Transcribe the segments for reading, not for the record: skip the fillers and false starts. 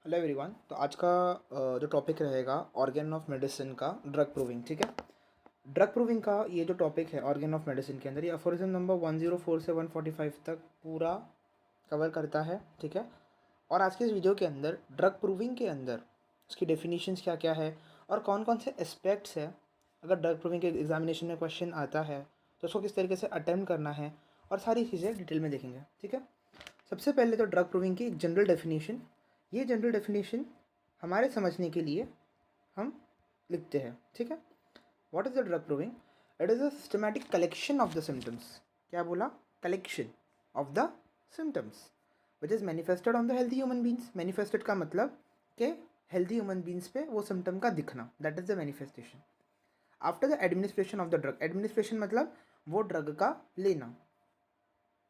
Hello everyone. तो आज का जो टॉपिक रहेगा ऑर्गेन ऑफ मेडिसिन का ड्रग प्रूविंग। ठीक है, ड्रग प्रूविंग का ये जो टॉपिक है ऑर्गेन ऑफ मेडिसिन के अंदर ये अफोरिज्म नंबर 104 से 145 तक पूरा कवर करता है। ठीक है, और आज के इस वीडियो के अंदर ड्रग प्रूविंग के अंदर उसकी डेफिनेशंस क्या क्या है और कौन कौन से एस्पेक्ट्स है, अगर ड्रग प्रूविंग के एग्जामिनेशन में क्वेश्चन आता है तो उसको किस तरीके से अटेम्प्ट करना है और सारी चीज़ें डिटेल में देखेंगे। ठीक है, सबसे पहले तो ड्रग प्रूविंग की एक जनरल डेफिनेशन। ये जनरल डेफिनेशन हमारे समझने के लिए हम लिखते हैं। ठीक है, what is the drug proving? It is a systematic collection of the symptoms. क्या बोला? Collection of the symptoms which is manifested on the healthy human beings. Manifested का मतलब कि हेल्थी ह्यूमन बींग्स पे वो सिम्टम का दिखना, that is the manifestation. After the administration of the drug, administration मतलब वो ड्रग का लेना,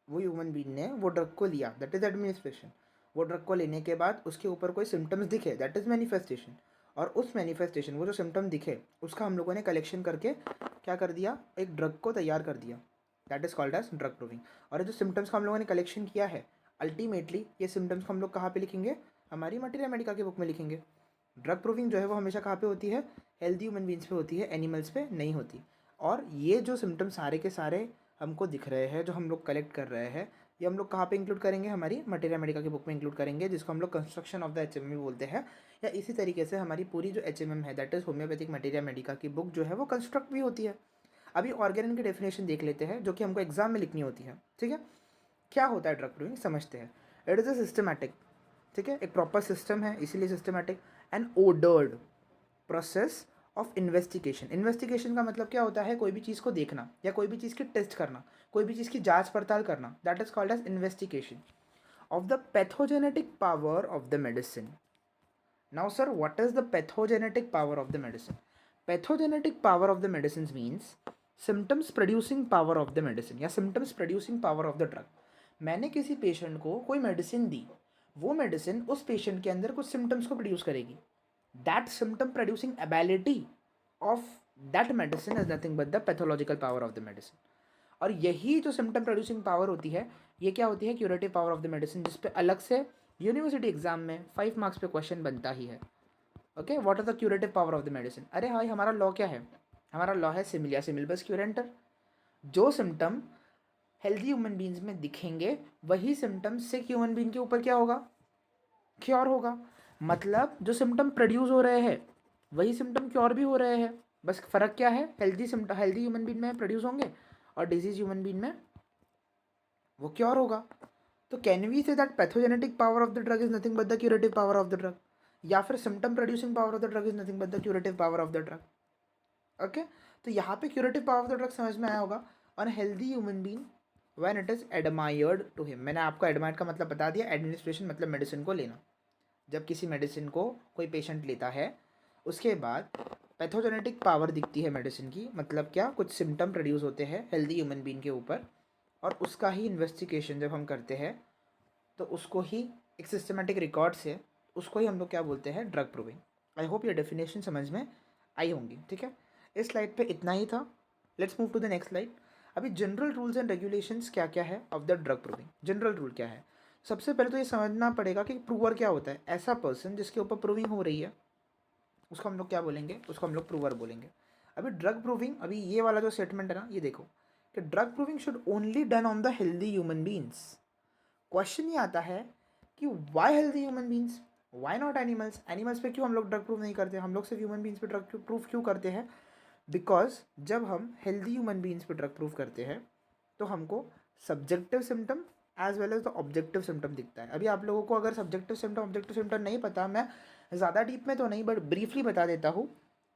वो ह्यूमन बीइंग ने वो ड्रग को लिया, दैट इज एडमिनिस्ट्रेशन। वो ड्रग को लेने के बाद उसके ऊपर कोई सिम्टम्स दिखे, दैट इज मैनिफेस्टेशन। और उस मैनिफेस्टेशन, वो जो सिम्टम दिखे उसका हम लोगों ने कलेक्शन करके क्या कर दिया, एक ड्रग को तैयार कर दिया, that is called as drug proving. और ये जो सिम्टम्स का हम लोगों ने कलेक्शन किया है, अल्टीमेटली ये सिम्टम्स को हम लोग कहाँ पे लिखेंगे? हमारी मटेरिया मेडिका की बुक में लिखेंगे। ड्रग प्रूविंग जो है वो हमेशा कहाँ पे होती है? हेल्दी ह्यूमन बींग्स पे होती है, एनिमल्स पे नहीं होती। और ये जो सिम्टम्स सारे के सारे हमको दिख रहे हैं, जो हम लोग कलेक्ट कर रहे हैं, ये हम लोग कहाँ पे इंक्लूड करेंगे? हमारी मटेरिया मेडिका की बुक में इंक्लूड करेंगे, जिसको हम लोग कंस्ट्रक्शन ऑफ द एचएमएम बोलते हैं। या इसी तरीके से हमारी पूरी जो एचएमएम है, that is homeopathic materia Medica की बुक जो है वो कंस्ट्रक्ट भी होती है। अभी ऑर्गेनिक की डेफिनेशन देख लेते हैं, जो कि हमको एग्जाम में लिखनी होती है। ठीक है, क्या होता है ड्रग प्रूविंग, समझते हैं। इट इज़ अ सिस्टमैटिक, ठीक है, एक प्रॉपर सिस्टम है, इसीलिए systematic and ordered process of investigation. Investigation का मतलब क्या होता है? कोई भी चीज़ को देखना या कोई भी चीज़ की टेस्ट करना, कोई भी चीज़ की जांच पड़ताल करना, that is called as investigation of the pathogenetic power of the medicine. Now sir, what is the pathogenetic power of the medicine? Pathogenetic power of the medicine means symptoms producing power of the medicine या symptoms producing power of the drug. मैंने किसी patient को कोई medicine दी, वो medicine उस patient के अंदर कुछ सिम्टम्स को प्रोड्यूस करेगी। That symptom producing ability of that medicine is nothing but the pathological power of the medicine. और यही जो सिम्टम प्रोड्यूसिंग पावर होती है, ये क्या होती है? Curative power of the medicine, जिस पे अलग से यूनिवर्सिटी एग्जाम में 5 मार्क्स पे क्वेश्चन बनता ही है। Okay, what are the curative power of the medicine? अरे भाई, हमारा लॉ क्या है? हमारा लॉ है सिमिलिया सिमिलबस क्यूरेंटर। जो सिम्टम हेल्दी ह्यूमन बींग्स में दिखेंगे, वही सिम्टम सिक ह्यूमन बींग के ऊपर क्या होगा? क्योर होगा। मतलब जो सिम्टम प्रोड्यूस हो रहे हैं वही सिम्टम क्योर भी हो रहे हैं, बस फर्क क्या है? Healthy symptom healthy human being में प्रोड्यूस होंगे और डिजीज ह्यूमन बींग में वो क्योर होगा। तो can we say that pathogenetic power of the drug is nothing but the curative power of the drug, या फिर symptom producing power of the drug is nothing but the curative power of the drug. Okay, तो यहाँ पे curative power of the drug समझ में आया होगा। On healthy human being when it is admired to him, मैंने आपको admired का मतलब बता दिया, एडमिनिस्ट्रेशन मतलब मेडिसिन को लेना। जब किसी मेडिसिन को कोई पेशेंट लेता है, उसके बाद पैथोजेनेटिक पावर दिखती है मेडिसिन की, मतलब क्या? कुछ सिम्टम प्रोड्यूस होते हैं हेल्दी ह्यूमन बीइंग के ऊपर, और उसका ही इन्वेस्टिगेशन जब हम करते हैं तो उसको ही एक सिस्टमेटिक रिकॉर्ड से उसको ही हम लोग क्या बोलते हैं? Drug proving. आई होप ये डेफिनेशन समझ में आई होंगी। ठीक है, इस स्लाइड पे इतना ही था। Let's move to the next slide. अभी जनरल रूल्स एंड रेगुलेशंस क्या क्या है of the drug proving. General rule क्या है? सबसे पहले तो ये समझना पड़ेगा कि प्रूवर क्या होता है। ऐसा पर्सन जिसके ऊपर प्रूविंग हो रही है उसको हम लोग क्या बोलेंगे? उसको हम लोग प्रूवर बोलेंगे। अभी ड्रग प्रूविंग, अभी ये वाला जो स्टेटमेंट है ना, ये देखो कि drug proving should only done on the healthy human beings. Question ये आता है कि why healthy human beings, why not animals? Animals पे क्यों हम लोग ड्रग प्रूव नहीं करते? हम लोग सिर्फ ह्यूमन बींग्स पे ड्रग प्रूफ क्यों करते हैं? बिकॉज जब हम हेल्दी ह्यूमन बींग्स पे ड्रग प्रूफ करते हैं तो हमको subjective symptom as well as the objective symptom दिखता है। अभी आप लोगों को अगर सब्जेक्टिव सिम्टम ऑब्जेक्टिव सिम्टम नहीं पता, मैं ज़्यादा डीप में तो नहीं बट ब्रीफली बता देता हूँ।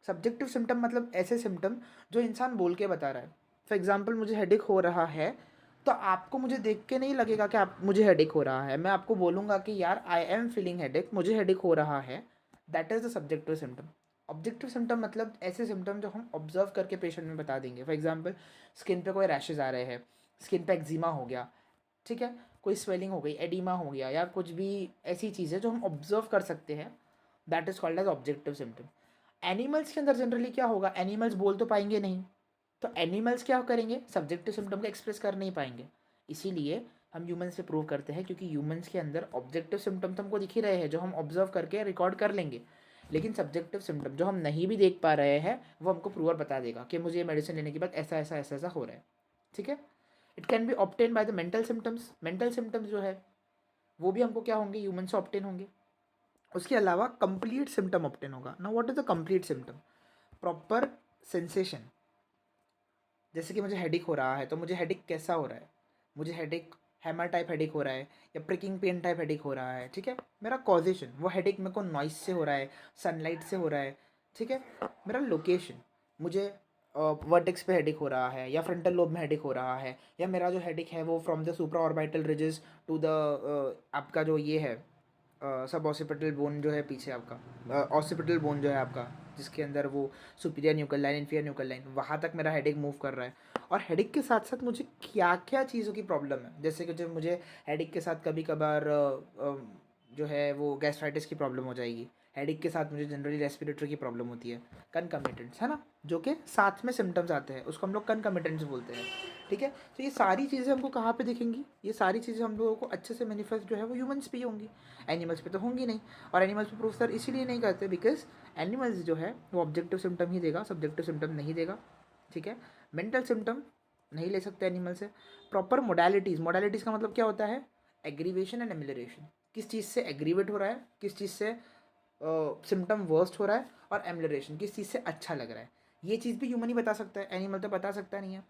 सब्जेक्टिव सिम्टम मतलब ऐसे सिम्टम जो इंसान बोल के बता रहा है। फॉर एग्जाम्पल, मुझे हेडेक हो रहा है, तो आपको मुझे देख के नहीं लगेगा कि आप मुझे हेडेक हो रहा है। मैं आपको बोलूँगा कि यार आई एम फीलिंग हेडेक, मुझे हेडेक हो रहा है। That is the subjective symptom. Objective symptom मतलब ऐसे सिम्टम जो हम ऑब्जर्व करके पेशेंट में बता देंगे। फॉर एग्जाम्पल, स्किन पे कोई रैशेज आ रहे हैं, स्किन पे एक्जिमा हो गया, ठीक है, कोई स्वेलिंग हो गई, एडिमा हो गया, या कुछ भी ऐसी चीज़ है जो हम ऑब्जर्व कर सकते हैं, that is called as objective symptom. Animals के अंदर जनरली क्या होगा? एनिमल्स बोल तो पाएंगे नहीं, तो एनिमल्स क्या करेंगे? सब्जेक्टिव सिम्टम को एक्सप्रेस कर नहीं पाएंगे। इसीलिए हम ह्यूमंस पे प्रूव करते हैं क्योंकि ह्यूमंस के अंदर ऑब्जेक्टिव सिम्टम तो हमको दिख ही रहे हैं जो हम ऑब्जर्व करके रिकॉर्ड कर लेंगे, लेकिन सब्जेक्टिव सिम्टम जो हम नहीं भी देख पा रहे हैं वो हमको प्रूवर बता देगा कि मुझे ये मेडिसिन लेने के बाद ऐसा ऐसा ऐसा ऐसा हो रहा है, ठीक है। It can be obtain by the mental symptoms, mental symptoms जो है वो भी हमको क्या होंगे, ह्यूमन से ऑब्टेन होंगे। उसके अलावा कंप्लीट सिम्टम ऑब्टेन होगा। Now what is the complete symptom? Proper sensation, जैसे कि मुझे हेडेक हो रहा है तो मुझे हेडेक कैसा हो रहा है, मुझे हेडेक हैमर टाइप हेडेक हो रहा है या प्रिकिंग पेन टाइप हेडेक हो रहा है, ठीक है। मेरा कॉजेशन, वो हेडेक मेरे को नॉइस से हो रहा है, सनलाइट से हो रहा है, ठीक है। मेरा लोकेशन, मुझे वर्टेक्स पे हेडेक हो रहा है या फ्रंटल लोब में हेडेक हो रहा है, या मेरा जो हेडेक है वो from the supraorbital ridges to the आपका जो ये है सब ऑसिपिटल बोन जो है पीछे आपका ऑसिपिटल बोन जो है आपका, जिसके अंदर वो superior nuclear line, inferior nuclear line, वहाँ तक मेरा हेडेक मूव कर रहा है। और हेडेक के साथ साथ मुझे क्या क्या चीज़ों की प्रॉब्लम है, जैसे कि जब मुझे हेडेक के साथ कभी कभार जो है वो गैस्ट्राइटिस की प्रॉब्लम हो जाएगी, हेडेक के साथ मुझे जनरली रेस्पिरेटरी की प्रॉब्लम होती है, कनकमिटेंट्स है ना, जो कि साथ में सिम्टम्स आते हैं, उसको हम लोग कनकमिटेंट्स बोलते हैं, ठीक है। तो ये सारी चीज़ें हमको कहाँ पे दिखेंगी, ये सारी चीज़ें हम लोगों को अच्छे से मैनिफेस्ट जो है वो ह्यूमंस पे ही होंगी, एनिमल्स पे तो होंगी नहीं। और एनिमल्स पे प्रूफ सर इसीलिए नहीं करते बिकॉज एनिमल्स जो है वो ऑब्जेक्टिव सिम्टम ही देगा, सब्जेक्टिव सिम्टम नहीं देगा, ठीक है। मेंटल सिम्टम नहीं ले सकते एनिमल से। प्रॉपर मोडालिटीज़, मोडालिटीज़ का मतलब क्या होता है, एग्रीवेशन एंड एमिलरेशन, किस चीज़ से एग्रीवेट हो रहा है, किस चीज़ से सिम्टम वर्स्ट हो रहा है, और एमिलरेशन किस चीज़ से अच्छा लग रहा है। ये चीज़ भी ह्यूमन ही बता सकता है, एनिमल तो बता सकता नहीं है।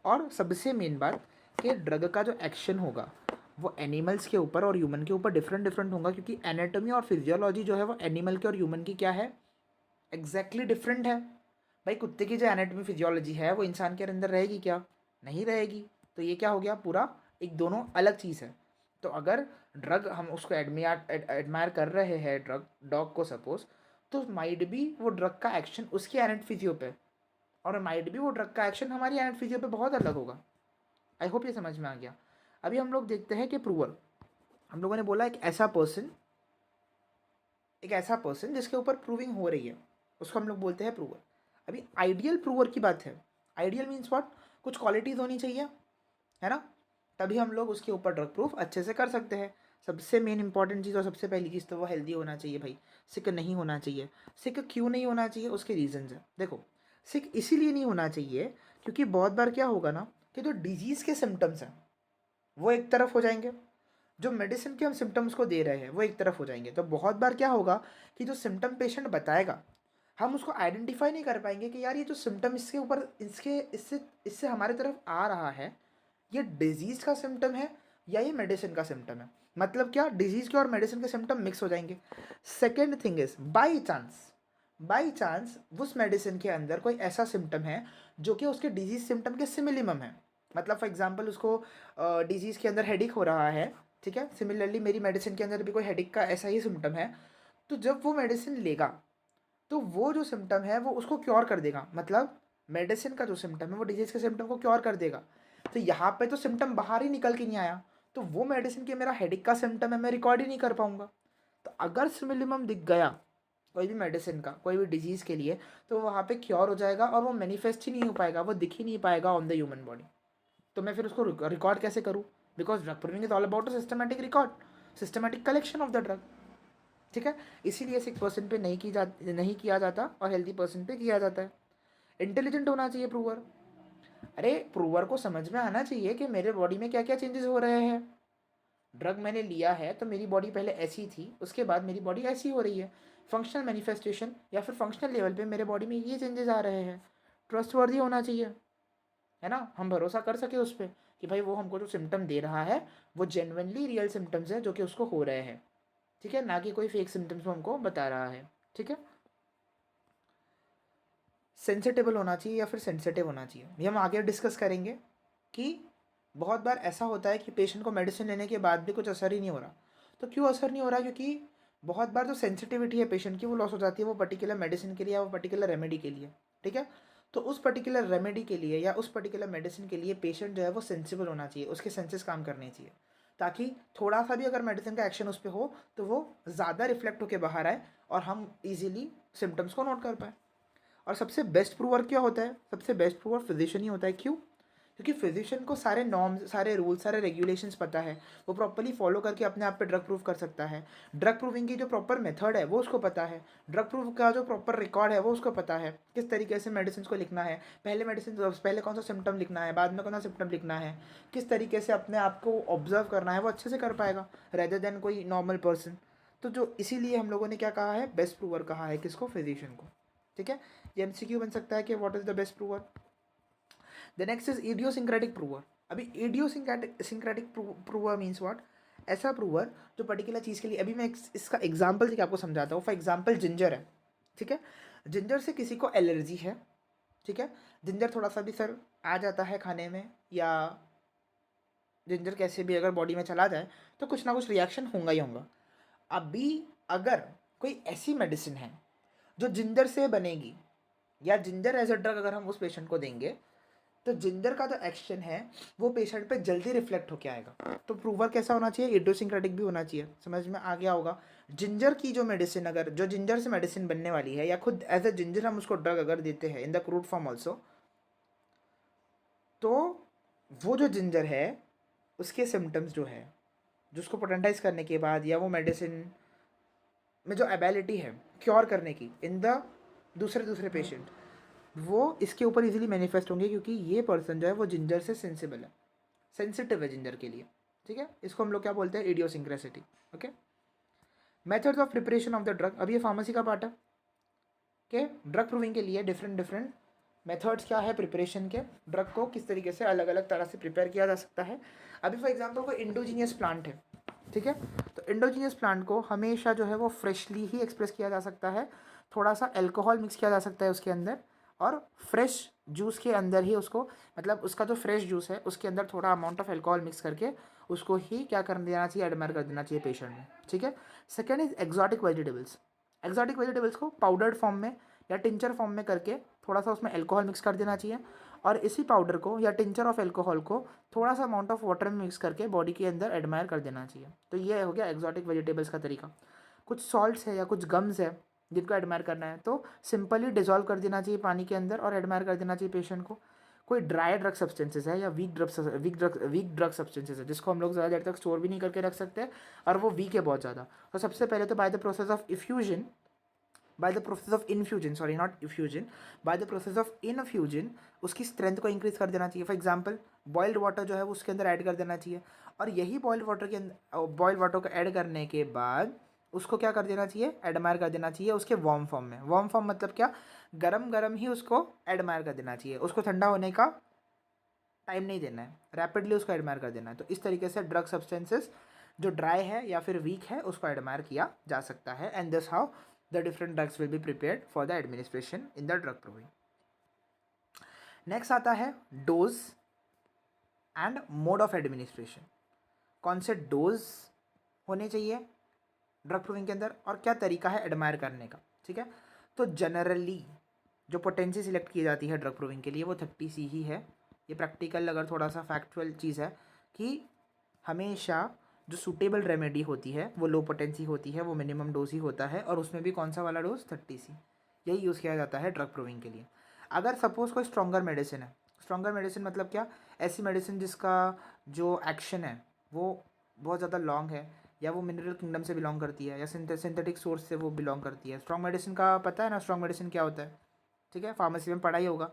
और सबसे मेन बात कि ड्रग का जो एक्शन होगा वो एनिमल्स के ऊपर और ह्यूमन के ऊपर डिफरेंट डिफरेंट होगा, क्योंकि एनाटॉमी और फिजियोलॉजी जो है वो एनिमल के और ह्यूमन की क्या है, एग्जैक्टली डिफरेंट है। भाई कुत्ते की जो एनाटॉमी फिजियोलॉजी है वो इंसान के अंदर रहेगी क्या, नहीं रहेगी। तो ये क्या हो गया, पूरा एक दोनों अलग चीज़ है। तो अगर ड्रग हम उसको एडमायर कर रहे हैं ड्रग डॉग को सपोज, तो माइट भी वो ड्रग का एक्शन उसकी एनेट फिजियो पे, और माइट भी वो ड्रग का एक्शन हमारी एनेट फिजियो पे बहुत अलग होगा। आई होप ये समझ में आ गया। अभी हम लोग देखते हैं कि प्रूवर, हम लोगों ने बोला एक ऐसा पर्सन जिसके ऊपर प्रूविंग हो रही है उसको हम लोग बोलते हैं प्रूवर। अभी आइडियल प्रूवर की बात है, आइडियल मीन्स व्हाट, कुछ क्वालिटीज़ होनी चाहिए, है ना, तभी हम लोग उसके ऊपर ड्रग प्रूफ अच्छे से कर सकते हैं। सबसे मेन इंपॉर्टेंट चीज़ और सबसे पहली चीज़ तो वो हेल्दी होना चाहिए भाई, सिक नहीं होना चाहिए। सिक क्यों नहीं होना चाहिए, उसके रीजंस हैं। देखो, सिक इसीलिए नहीं होना चाहिए क्योंकि बहुत बार क्या होगा ना कि जो डिजीज़ के सिम्टम्स हैं वो एक तरफ हो जाएंगे, जो मेडिसिन के हम सिम्टम्स को दे रहे हैं वो एक तरफ हो जाएंगे। तो बहुत बार क्या होगा कि जो सिम्टम पेशेंट बताएगा हम उसको आइडेंटिफाई नहीं कर पाएंगे कि यार ये जो सिम्टम इसके ऊपर इसके इससे इससे हमारे तरफ आ रहा है ये डिजीज़ का सिम्टम है या ये मेडिसिन का सिम्टम है। मतलब क्या, डिजीज़ के और मेडिसिन के सिम्टम मिक्स हो जाएंगे। Second thing is by chance उस मेडिसिन के अंदर कोई ऐसा सिम्टम है जो कि उसके डिजीज सिम्टम के सिमिलिमम है। मतलब फॉर एग्जांपल उसको डिजीज़ के अंदर हेडिक हो रहा है, ठीक है, सिमिलरली मेरी मेडिसिन के अंदर भी कोई हेडिक का ऐसा ही सिम्टम है, तो जब वो मेडिसिन लेगा तो वो जो सिम्टम है वो उसको क्योर कर देगा। मतलब मेडिसिन का जो सिम्टम है वो डिजीज़ के सिम्टम को क्योर कर देगा। तो यहाँ पे तो सिम्टम बाहर ही निकल के नहीं आया, तो वो मेडिसिन के मेरा हेडिक का सिम्टम है मैं रिकॉर्ड ही नहीं कर पाऊंगा। तो अगर सिमिलिमम दिख गया कोई भी मेडिसिन का कोई भी डिजीज़ के लिए, तो वहाँ पे क्योर हो जाएगा और वो मैनिफेस्ट ही नहीं हो पाएगा, वो दिख ही नहीं पाएगा ऑन द ह्यूमन बॉडी। तो मैं फिर उसको रिकॉर्ड कैसे करूँ, because drug proving is all about a systematic record, systematic collection of the drug, ठीक है। इसीलिए सिक पर्सन पे नहीं किया जाता और हेल्दी पर्सन पे किया जाता है। इंटेलिजेंट होना चाहिए प्रूवर। अरे प्रूवर को समझ में आना चाहिए कि मेरे बॉडी में क्या क्या चेंजेस हो रहे हैं। ड्रग मैंने लिया है तो मेरी बॉडी पहले ऐसी थी, उसके बाद मेरी बॉडी ऐसी हो रही है। फंक्शनल मैनिफेस्टेशन या फिर फंक्शनल लेवल पे मेरे बॉडी में ये चेंजेस आ रहे हैं। ट्रस्टवर्दी होना चाहिए, है ना, हम भरोसा कर सके उस पर कि भाई वो हमको जो सिम्टम दे रहा है वो जेन्युइनली रियल सिम्टम्स है जो कि उसको हो रहे हैं, ठीक है, ना कि कोई फेक सिम्टम्स हमको बता रहा है, ठीक है। सेंसिटेबल होना चाहिए या फिर सेंसिटिव होना चाहिए, ये हम आगे डिस्कस करेंगे कि बहुत बार ऐसा होता है कि पेशेंट को मेडिसिन लेने के बाद भी कुछ असर ही नहीं हो रहा। तो क्यों असर नहीं हो रहा, क्योंकि बहुत बार जो सेंसिटिविटी है पेशेंट की वो लॉस हो जाती है वो पर्टिकुलर मेडिसिन के लिए या वो पर्टिकुलर रेमेडी के लिए, ठीक है। तो उस पर्टिकुलर रेमेडी के लिए या उस पर्टिकुलर मेडिसिन के लिए पेशेंट जो है वो सेंसिबल होना चाहिए, उसके सेंसेस काम करने चाहिए, ताकि थोड़ा सा भी अगर मेडिसिन का एक्शन उस पर हो तो वो ज़्यादा रिफ्लेक्ट होकर बाहर आए और हम ईजिली सिम्टम्स को नोट कर पाए। और सबसे बेस्ट प्रूवर क्या होता है, सबसे बेस्ट प्रूवर फिजिशियन ही होता है। क्यों? क्योंकि फिजिशियन को सारे नॉर्म्स, सारे रूल्स, सारे रेगुलेशंस पता है, वो प्रॉपर्ली फॉलो करके अपने आप पे ड्रग प्रूफ कर सकता है। ड्रग प्रूविंग की जो प्रॉपर मेथड है वो उसको पता है, ड्रग प्रूफ का जो प्रॉपर रिकॉर्ड है वो उसको पता है, किस तरीके से मेडिसिन को लिखना है, पहले कौन सा सिम्टम लिखना है, बाद में कौन सा सिम्टम लिखना है, किस तरीके से अपने आप को ऑब्जर्व करना है, वो अच्छे से कर पाएगा रेदर देन कोई नॉर्मल पर्सन। तो जो इसीलिए हम लोगों ने क्या कहा है, बेस्ट प्रूवर कहा है किसको, फिजिशियन को। ठीक है, ये एमसीक्यू बन सकता है कि what is the best prover. The next is idiosyncratic prover. अभी इडियोसिंक्रेटिक प्रूवर मीन्स व्हाट, ऐसा प्रूवर जो पर्टिकुलर चीज़ के लिए, अभी मैं इसका एग्जाम्पल देके आपको समझाता हूँ। फॉर एग्जाम्पल जिंजर है, ठीक है, जिंजर से किसी को एलर्जी है, ठीक है, जिंजर थोड़ा सा भी सर आ जाता है खाने में, या जिंजर कैसे भी अगर बॉडी में चला जाए तो कुछ ना कुछ रिएक्शन होगा ही होगा। अभी अगर कोई ऐसी मेडिसिन है जो जिंजर से बनेगी, या जिंजर एज अ ड्रग अगर हम उस पेशेंट को देंगे, तो जिंजर का जो एक्शन है वो पेशेंट पे जल्दी रिफ्लेक्ट होके आएगा। तो प्रूवर कैसा होना चाहिए, इडियोसिंक्रेटिक भी होना चाहिए। समझ में आ गया होगा। जिंजर की जो मेडिसिन, अगर जो जिंजर से मेडिसिन बनने वाली है, या खुद एज अ जिंजर हम उसको ड्रग अगर देते हैं in the crude form also, तो वो जो जिंजर है उसके सिम्टम्स जो है, जो उसको पोटेंटाइज करने के बाद, या वो मेडिसिन में जो एबिलिटी है क्योर करने की इन द दूसरे पेशेंट, वो इसके ऊपर इजीली मैनिफेस्ट होंगे, क्योंकि ये पर्सन जो है वो जिंजर से सेंसिबल है, सेंसिटिव है जिंजर के लिए। ठीक है, इसको हम लोग क्या बोलते हैं, idiosyncrasy. Okay, methods of preparation of the drug. अब ये फार्मेसी का पार्ट है कि ड्रग प्रूविंग के लिए डिफरेंट डिफरेंट मेथड्स क्या है प्रिपरेशन के, ड्रग को किस तरीके से अलग अलग तरह से प्रिपेयर किया जा सकता है। अभी फॉर एग्जांपल कोई इंडोजीनियस प्लांट है, ठीक है, तो इंडोजीनियस प्लांट को हमेशा जो है वो फ्रेशली ही एक्सप्रेस किया जा सकता है, थोड़ा सा अल्कोहल मिक्स किया जा सकता है उसके अंदर, और फ्रेश जूस के अंदर ही उसको, मतलब उसका जो फ्रेश जूस है उसके अंदर थोड़ा अमाउंट ऑफ अल्कोहल मिक्स करके उसको ही क्या कर देना चाहिए, एडमायर कर देना चाहिए पेशेंट में। ठीक है, second is exotic vegetables. Exotic vegetables को पाउडर्ड फॉर्म में या टिंचर फॉर्म में करके थोड़ा सा उसमें अल्कोहल मिक्स कर देना चाहिए, और इसी पाउडर को या टिंचर ऑफ अल्कोहल को थोड़ा सा अमाउंट ऑफ वाटर में मिक्स करके बॉडी के अंदर एडमायर कर देना चाहिए। तो ये हो गया एक्जॉटिक वेजिटेबल्स का तरीका। कुछ सॉल्ट्स है या कुछ गम्स है जिनको एडमायर करना है, तो सिंपली डिजॉल्व कर देना चाहिए पानी के अंदर और एडमायर कर देना चाहिए पेशेंट को। कोई ड्राई ड्रग सब्सटेंसेस है या वीक ड्रग सब्सटेंसेस है जिसको हम लोग ज़्यादा देर तक स्टोर भी नहीं करके रख सकते, और वो वीक है बहुत ज़्यादा, तो सबसे पहले तो by the process of effusion, by the process of infusion, sorry not effusion, by the process of infusion उसकी स्ट्रेंथ को इंक्रीज कर देना चाहिए। फॉर एग्जांपल बॉइल्ड वाटर जो है वो उसके अंदर ऐड कर देना चाहिए, और यही बॉइल्ड वाटर के अंदर, बॉइल्ड वाटर को ऐड करने के बाद उसको क्या कर देना चाहिए, एडमायर कर देना चाहिए उसके वार्म फॉर्म में। वार्म फॉर्म मतलब क्या, गरम गरम ही उसको एडमायर कर देना चाहिए, उसको ठंडा होने का टाइम नहीं देना है, रैपिडली उसको एडमायर कर देना है। तो इस तरीके से ड्रग सब्सटेंसेस जो ड्राई है या फिर वीक है उसको एडमायर किया जा सकता है, and this how the different drugs will be prepared for the administration in the drug proving. Next आता है dose and mode of administration. कौन से डोज होने चाहिए ड्रग प्रूविंग के अंदर और क्या तरीका है एडमायर करने का। ठीक है, तो जनरली जो पोटेंसी सिलेक्ट की जाती है ड्रग प्रूविंग के लिए वो 30C ही है। ये प्रैक्टिकल अगर थोड़ा सा फैक्चुअल चीज़ है कि हमेशा जो सूटेबल रेमेडी होती है वो लो पोटेंसी होती है, वो मिनिमम डोज ही होता है, और उसमें भी कौन सा वाला डोज, 30C, यही यूज़ किया जाता है ड्रग प्रूविंग के लिए। अगर सपोज़ कोई स्ट्रॉन्गर मेडिसिन है, स्ट्रॉन्गर मेडिसिन मतलब क्या, ऐसी मेडिसिन जिसका जो एक्शन है वो बहुत ज़्यादा लॉन्ग है, या वो मिनरल किंगडम से बिलोंग करती है, या सिंथेटिक सोर्स से वो बिलोंग करती है। स्ट्रॉन्ग मेडिसिन का पता है ना, स्ट्रॉन्ग मेडिसिन क्या होता है, ठीक है, फार्मेसी में पढ़ा ही होगा।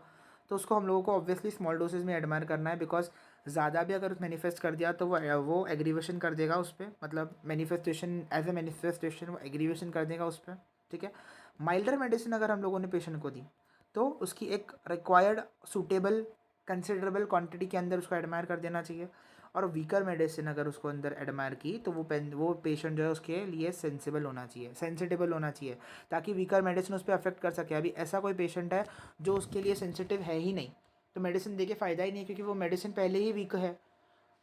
तो उसको हम लोगों को ऑब्वियसली स्मॉल डोसेज में एडमायर करना है, बिकॉज ज़्यादा भी अगर मैनिफेस्ट कर दिया तो वो एग्रीवेशन कर देगा उस पर, मतलब मैनिफेस्टेशन एज ए मैनिफेस्टेशन वो एग्रीवेशन कर देगा उस पर। ठीक है, माइल्डर मेडिसिन अगर हम लोगों ने पेशेंट को दी तो उसकी एक रिक्वायर्ड सूटेबल कंसिडरेबल क्वांटिटी के अंदर उसको एडमायर कर देना चाहिए, और वीकर मेडिसिन अगर उसको अंदर एडमायर की तो वो पेशेंट जो है उसके लिए सेंसिबल होना चाहिए, सेंसिटिबल होना चाहिए, ताकि वीकर मेडिसिन उस पर अफेक्ट कर सके। अभी ऐसा कोई पेशेंट है जो उसके लिए सेंसिटिव है ही नहीं, तो मेडिसिन दे के फ़ायदा ही नहीं, क्योंकि वो मेडिसिन पहले ही वीक है।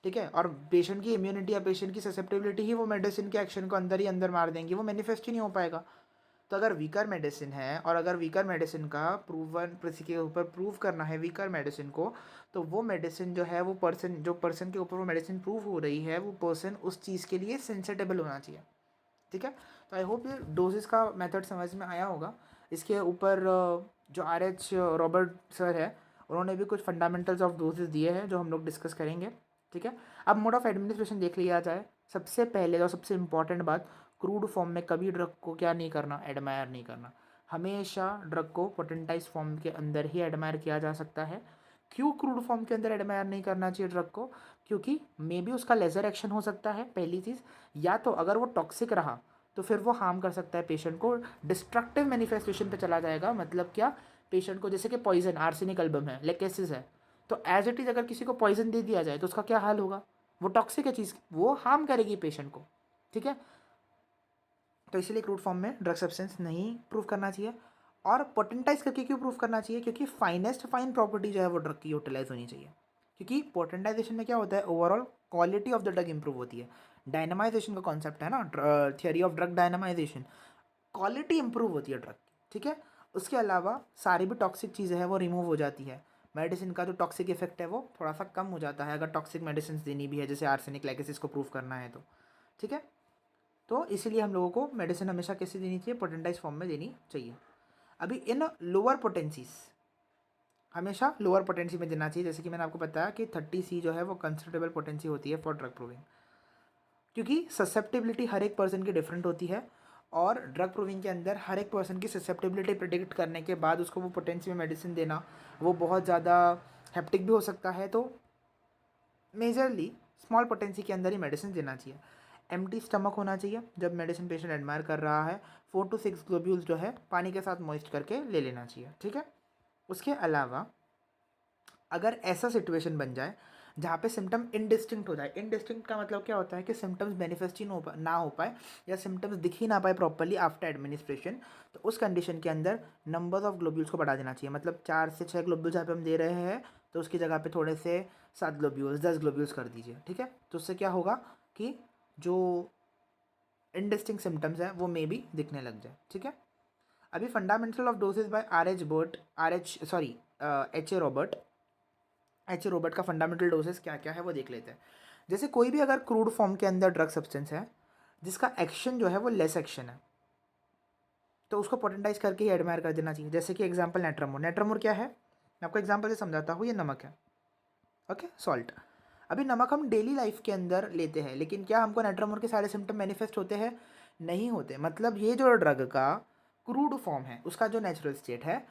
ठीक है, और पेशेंट की इम्यूनिटी या पेशेंट की ससेप्टिबिलिटी ही वो मेडिसिन के एक्शन को अंदर ही अंदर मार देंगी, वो मैनिफेस्ट ही नहीं हो पाएगा। तो अगर वीकर मेडिसिन है, और अगर वीकर मेडिसिन का प्रूवन किसी के ऊपर प्रूव करना है वीकर मेडिसिन को, तो वो मेडिसिन जो है वो पर्सन के ऊपर वो मेडिसिन प्रूव हो रही है, वो पर्सन उस चीज़ के लिए सेंसिटेबल होना चाहिए। ठीक है, तो आई होप ये डोजेस का मेथड समझ में आया होगा। इसके ऊपर जो RH रॉबर्ट सर है उन्होंने भी कुछ फंडामेंटल्स ऑफ डोजेस दिए हैं जो हम लोग डिस्कस करेंगे, ठीक है। अब मोड ऑफ एडमिनिस्ट्रेशन देख लिया जाए। सबसे पहले और सबसे इंपॉर्टेंट बात, क्रूड फॉर्म में कभी ड्रग को क्या नहीं करना, एडमायर नहीं करना। हमेशा ड्रग को पोटेंटाइज फॉर्म के अंदर ही एडमायर किया जा सकता है। क्यों क्रूड फॉर्म के अंदर एडमायर नहीं करना चाहिए ड्रग को? क्योंकि मे बी उसका लेजर एक्शन हो सकता है, पहली चीज़। या तो अगर वो टॉक्सिक रहा तो फिर वो हार्म कर सकता है पेशेंट को, डिस्ट्रक्टिव मैनिफेस्टेशन पे चला जाएगा। मतलब क्या, पेशेंट को जैसे कि पॉइजन, आर्सेनिक एल्बम है, लेकेसिस है, तो एज इट इज़ अगर किसी को पॉइजन दे दिया जाए तो उसका क्या हाल होगा? वो टॉक्सिक है चीज़, वो हार्म करेगी पेशेंट को, ठीक है। तो इसलिए क्रूड फॉर्म में ड्रग सब्सटेंस नहीं प्रूव करना चाहिए। और पोटेंटाइज करके क्यों प्रूव करना चाहिए? क्योंकि फाइनेस्ट फाइन प्रॉपर्टी जो है वो ड्रग की यूटिलाइज होनी चाहिए। क्योंकि पोटेंटाइजेशन में क्या होता है, overall quality of the drug improve होती है। डायनामाइजेशन का कॉन्सेप्ट है ना, theory of drug dynamization, quality improve होती है ड्रग की, ठीक है। उसके अलावा सारी भी टॉक्सिक चीज़ें हैं वो रिमूव हो जाती है। मेडिसिन का जो टॉक्सिक इफेक्ट है वो थोड़ा सा कम हो जाता है अगर टॉक्सिक मेडिसिन देनी भी है, जैसे आर्सेनिक लाइकेसिस को प्रूव करना है तो, ठीक है। तो इसीलिए हम लोगों को मेडिसिन हमेशा कैसे देनी चाहिए, पोटेंटाइज फॉर्म में देनी चाहिए। अभी इन लोअर पोटेंसीज, हमेशा लोअर पोटेंसी में देना चाहिए। जैसे कि मैंने आपको बताया कि 30C जो है वो कंसिडरेबल पोटेंसी होती है फॉर ड्रग प्रूविंग, क्योंकि ससेप्टिबिलिटी हर एक पर्सन की डिफरेंट होती है। और ड्रग प्रूविंग के अंदर हर एक पर्सन की ससेप्टिबिलिटी प्रिडिक्ट करने के बाद उसको वो पोटेंसी में मेडिसिन देना वो बहुत ज़्यादा हेप्टिक भी हो सकता है। तो मेजरली स्मॉल पोटेंसी के अंदर ही मेडिसिन देना चाहिए। एम्प्टी स्टमक होना चाहिए जब मेडिसिन पेशेंट एडमायर कर रहा है। 4 to 6 ग्लोब्यूल्स जो है पानी के साथ मॉइस्ट करके ले लेना चाहिए, ठीक है। उसके अलावा अगर ऐसा सिचुएशन बन जाए जहाँ पे सिम्टम इनडिस्टिंक्ट हो जाए, इनडिस्टिंक्ट का मतलब क्या होता है कि सिम्टम्स मैनिफेस्ट ही ना हो पाए या सिम्टम्स दिख ही ना पाए प्रॉपरली आफ्टर एडमिनिस्ट्रेशन, तो उस कंडीशन के अंदर नंबर ऑफ ग्लोब्यूल्स को बढ़ा देना चाहिए। मतलब 4 से 6 ग्लोब्यूल्स जहाँ पे हम दे रहे हैं तो उसकी जगह पे थोड़े से 7 ग्लोब्यूल्स, 10 ग्लोब्यूल्स कर दीजिए, ठीक है। तो उससे क्या होगा कि जो इनडिस्टिंक्ट सिम्टम्स हैं वो मे भी दिखने लग जाए, ठीक है। अभी fundamental of doses by H A Robert का फंडामेंटल डोजेस क्या क्या है वो देख लेते हैं। जैसे कोई भी अगर क्रूड फॉर्म के अंदर ड्रग सब्सटेंस है जिसका एक्शन जो है वो लेस एक्शन है, तो उसको पोटेंटाइज करके ही एडमायर कर देना चाहिए। जैसे कि एग्जांपल नेट्रामोर। नेट्रामोर क्या है, मैं आपको एग्जांपल से समझाता हूँ। ये नमक है, ओके, सॉल्ट। अभी नमक हम डेली लाइफ के अंदर लेते हैं, लेकिन क्या हमको नेट्रामोर के सारे सिम्टम मैनिफेस्ट होते हैं? नहीं होते। मतलब ये जो ड्रग का क्रूड फॉर्म है उसका जो नेचुरल स्टेट है,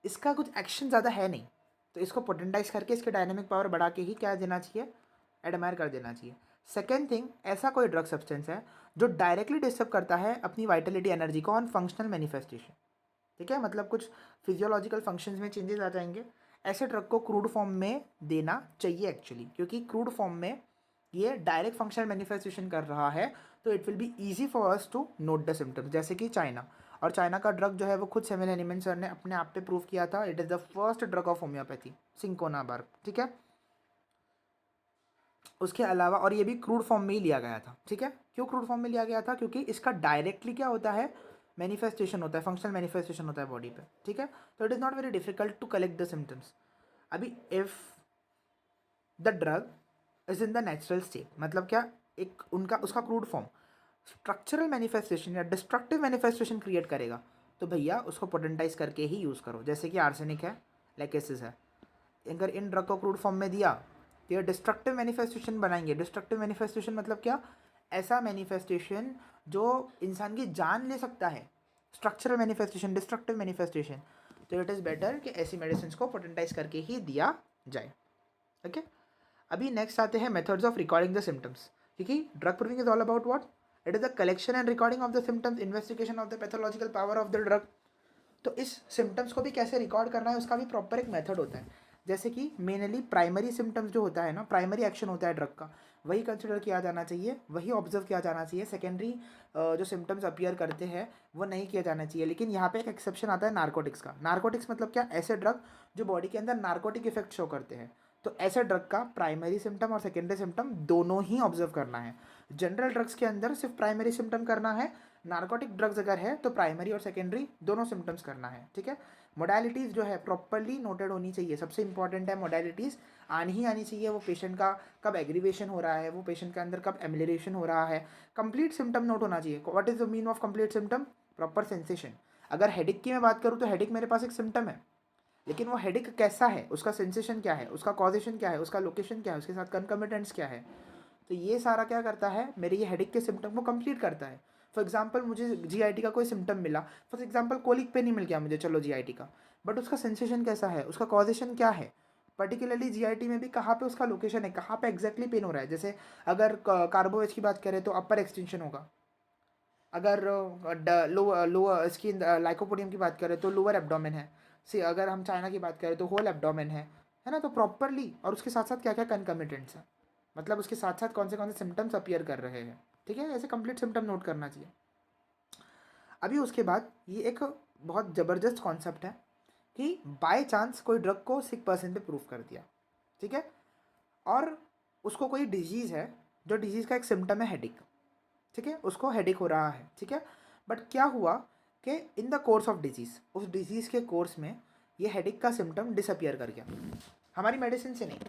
इसका कुछ एक्शन ज़्यादा है नहीं, तो इसको पोटेंटाइज करके इसके डायनेमिक पावर बढ़ा के ही क्या देना चाहिए, एडमायर कर देना चाहिए। सेकेंड थिंग, ऐसा कोई ड्रग सब्सटेंस है जो डायरेक्टली डिस्टर्ब करता है अपनी वाइटलिटी एनर्जी को ऑन फंक्शनल मैनिफेस्टेशन, ठीक है। मतलब कुछ फिजियोलॉजिकल फंक्शंस में चेंजेस आ जाएंगे, ऐसे ड्रग को क्रूड फॉर्म में देना चाहिए एक्चुअली, क्योंकि क्रूड फॉर्म में ये डायरेक्ट फंक्शनल मैनिफेस्टेशन कर रहा है, तो it will be easy for us to note the symptoms. जैसे कि चाइना, और चाइना का ड्रग जो है वो खुद सेमिल हेनिमन सर ने अपने आप पे प्रूव किया था। It is the first drug of homeopathy, cinchona bark, ठीक है। उसके अलावा, और ये भी क्रूड फॉर्म में ही लिया गया था, ठीक है। क्यों क्रूड फॉर्म में लिया गया था? क्योंकि इसका डायरेक्टली क्या होता है, मैनिफेस्टेशन होता है, फंक्शनल मैनिफेस्टेशन होता है बॉडी पे, ठीक है। तो it is not very difficult to collect the symptoms. अभी if the drug is in the natural state, मतलब क्या, एक उनका उसका क्रूड फॉर्म स्ट्रक्चरल मैनिफेस्टेशन या डिस्ट्रक्टिव मैनिफेस्टेशन क्रिएट करेगा, तो भैया उसको पोटेंटाइज करके ही यूज़ करो। जैसे कि आर्सेनिक है, लेकेसिस है, अगर इन ड्रग को क्रूड फॉर्म में दिया तो ये डिस्ट्रक्टिव मैनिफेस्टेशन बनाएंगे। डिस्ट्रक्टिव मैनिफेस्टेशन मतलब क्या, ऐसा मैनिफेस्टेशन जो इंसान की जान ले सकता है। स्ट्रक्चरल मैनिफेस्टेशन, डिस्ट्रक्टिव मैनिफेस्टेशन, तो इट इज़ बेटर कि ऐसी मेडिसिन को पोटेंटाइज करके ही दिया जाए, ओके। अभी नेक्स्ट आते हैं methods of recording the symptoms, क्योंकि drug proving is all about what, it is the collection and recording of the symptoms, investigation of the pathological power of the drug. तो इस symptoms को भी कैसे record करना है उसका भी प्रॉपर एक मेथड होता है। जैसे कि मेनली प्राइमरी सिम्टम्स जो होता है ना, प्राइमरी एक्शन होता है ड्रग का, वही कंसिडर किया जाना चाहिए, वही ऑब्जर्व किया जाना चाहिए। सेकेंडरी जो सिम्टम्स अपीयर करते हैं वो नहीं किया जाना चाहिए। लेकिन यहाँ पे एक एक्सेप्शन आता है नारकोटिक्स का। नारकोटिक्स मतलब क्या, ऐसे ड्रग जो बॉडी के अंदर नारकोटिक इफेक्ट शो करते हैं, तो ऐसे ड्रग का प्राइमरी सिम्टम और सेकेंडरी सिम्टम दोनों ही ऑब्जर्व करना है। जनरल ड्रग्स के अंदर सिर्फ प्राइमरी सिम्टम करना है, नार्कोटिक ड्रग्स अगर है तो प्राइमरी और सेकेंडरी दोनों सिम्टम्स करना है, ठीक है। मोडालिटीज़ जो है प्रॉपरली नोटेड होनी चाहिए। सबसे इंपॉर्टेंट है मोडालिटीज़ आनी ही आनी चाहिए। वो पेशेंट का कब एग्रीवेशन हो रहा है, वो पेशेंट के अंदर कब एमिलेशन हो रहा है, कंप्लीट सिम्टम नोट होना चाहिए। What is the mean of complete symptom, proper sensation. अगर हेडिक की मैं बात करूँ तो हेडिक मेरे पास एक सिम्टम है, लेकिन वो हेडेक कैसा है, उसका सेंसेशन क्या है, उसका कॉजेशन क्या है, उसका लोकेशन क्या है, उसके साथ कंकमिटेंट्स क्या है, तो ये सारा क्या करता है, मेरे ये हेडेक के सिम्टम को कंप्लीट करता है। फॉर एग्जांपल मुझे जीआईटी का कोई सिम्टम मिला, फॉर एग्जांपल कोलिक पेन ही मिल गया मुझे, चलो जीआईटी का, बट उसका सेंसेशन कैसा है, उसका कॉजेशन क्या है, पर्टिकुलरली जीआईटी में भी कहाँ पे उसका लोकेशन है, कहाँ पे एग्जैक्टली पेन हो रहा है। जैसे अगर कार्बोवेज की बात करें तो अपर एक्सटेंशन होगा, अगर लो इसकी लाइकोपोडियम की बात करें तो लोअर एब्डोमेन है, सी अगर हम चाइना की बात करें तो होल एब्डोमेन है ना। तो प्रॉपरली, और उसके साथ साथ क्या क्या कंकमिटेंट्स हैं, मतलब उसके साथ साथ कौन से सिम्टम्स अपीयर कर रहे हैं, ठीक है, ऐसे कंप्लीट सिम्टम नोट करना चाहिए। अभी उसके बाद ये एक बहुत ज़बरदस्त कॉन्सेप्ट है कि बाय चांस कोई ड्रग को सिक पर्सन पे प्रूव कर दिया, ठीक है, और उसको कोई डिजीज़ है, जो डिजीज़ का एक सिम्टम है हेडिक, ठीक है, उसको हेडेक हो रहा है, ठीक है, बट क्या हुआ कि in the course of disease, उस डिजीज़ के कोर्स में ये हेडेक का सिम्टम डिसअपियर कर गया, हमारी मेडिसिन से नहीं,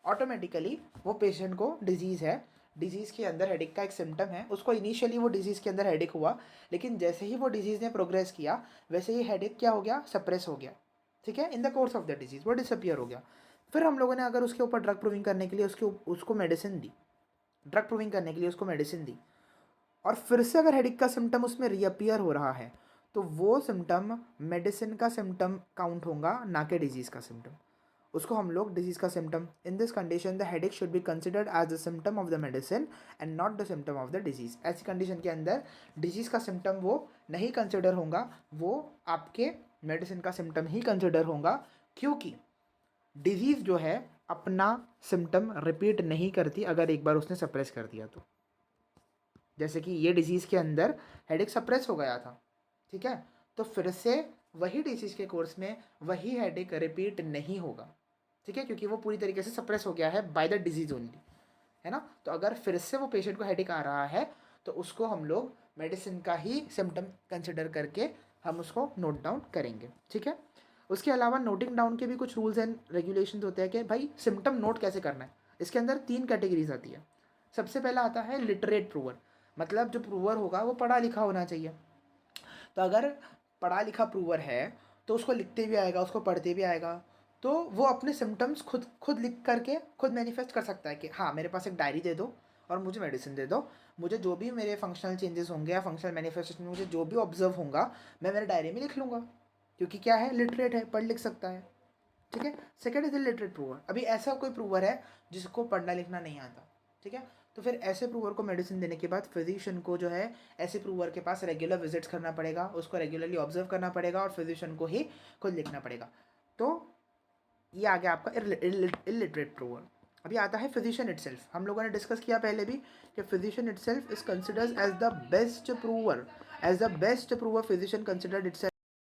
ऑटोमेटिकली वो पेशेंट को डिजीज़ है, डिजीज़ के अंदर हेडेक का एक सिम्टम है, उसको इनिशियली वो डिजीज़ के अंदर हेडेक हुआ, लेकिन जैसे ही वो डिजीज़ ने प्रोग्रेस किया वैसे ही हेडेक क्या हो गया, सप्रेस हो गया, ठीक है, in the course of the disease वो डिसअपियर हो गया। फिर हम लोगों ने अगर उसके ऊपर ड्रग प्रूविंग करने के लिए उसको मेडिसिन दी, ड्रग प्रूविंग करने के लिए उसको मेडिसिन दी, और फिर से अगर हेडिक का सिम्टम उसमें रीअपियर हो रहा है, तो वो सिम्टम मेडिसिन का सिम्टम काउंट होगा, ना कि डिजीज़ का सिम्टम। उसको हम लोग डिजीज़ का symptom, in this condition the headache should be considered as the symptom of the medicine and not the symptom of the disease. ऐसी कंडीशन के अंदर डिजीज़ का सिम्टम वो नहीं कंसिडर होगा, वो आपके मेडिसिन का सिम्टम ही कंसिडर होगा, क्योंकि डिजीज़ जो है अपना सिम्टम रिपीट नहीं करती अगर एक बार उसने सप्रेस कर दिया तो। जैसे कि ये डिजीज़ के अंदर हेडेक सप्रेस हो गया था, ठीक है, तो फिर से वही डिजीज़ के कोर्स में वही हेडेक रिपीट नहीं होगा, ठीक है, क्योंकि वो पूरी तरीके से सप्रेस हो गया है बाय द डिजीज़ ओनली, है ना। तो अगर फिर से वो पेशेंट को हेडेक आ रहा है तो उसको हम लोग मेडिसिन का ही सिम्टम कंसिडर करके हम उसको नोट डाउन करेंगे, ठीक है। उसके अलावा नोटिंग डाउन के भी कुछ रूल्स एंड रेगुलेशन होते हैं कि भाई सिम्टम नोट कैसे करना है। इसके अंदर 3 कैटेगरीज आती है। सबसे पहला आता है लिटरेट प्रूवर, मतलब जो प्रूवर होगा वो पढ़ा लिखा होना चाहिए। तो अगर पढ़ा लिखा प्रूवर है तो उसको लिखते भी आएगा, उसको पढ़ते भी आएगा, तो वो अपने सिम्टम्स खुद खुद लिख करके खुद मैनिफेस्ट कर सकता है कि हाँ मेरे पास एक डायरी दे दो और मुझे मेडिसिन दे दो, मुझे जो भी मेरे फंक्शनल चेंजेस होंगे या फंक्शनल मैनिफेस्टेशन में मुझे जो भी ऑब्जर्व होगा मैं मेरे डायरी में लिख लूँगा, क्योंकि क्या है, लिटरेट है, पढ़ लिख सकता है, ठीक है। Second is illiterate prover. अभी ऐसा कोई प्रूवर है जिसको पढ़ना लिखना नहीं आता, ठीक है, तो फिर ऐसे प्रूवर को मेडिसिन देने के बाद फिजिशियन को जो है ऐसे प्रूवर के पास रेगुलर विजिट्स करना पड़ेगा, उसको रेगुलरली ऑब्जर्व करना पड़ेगा और फिजिशियन को ही खुद लिखना पड़ेगा। तो ये आ गया आपका इलिटरेट प्रूवर। अभी आता है फिजिशियन इटसेल्फ। हम लोगों ने डिस्कस किया पहले भी कि physician itself is considered as the best prover, physician considered itself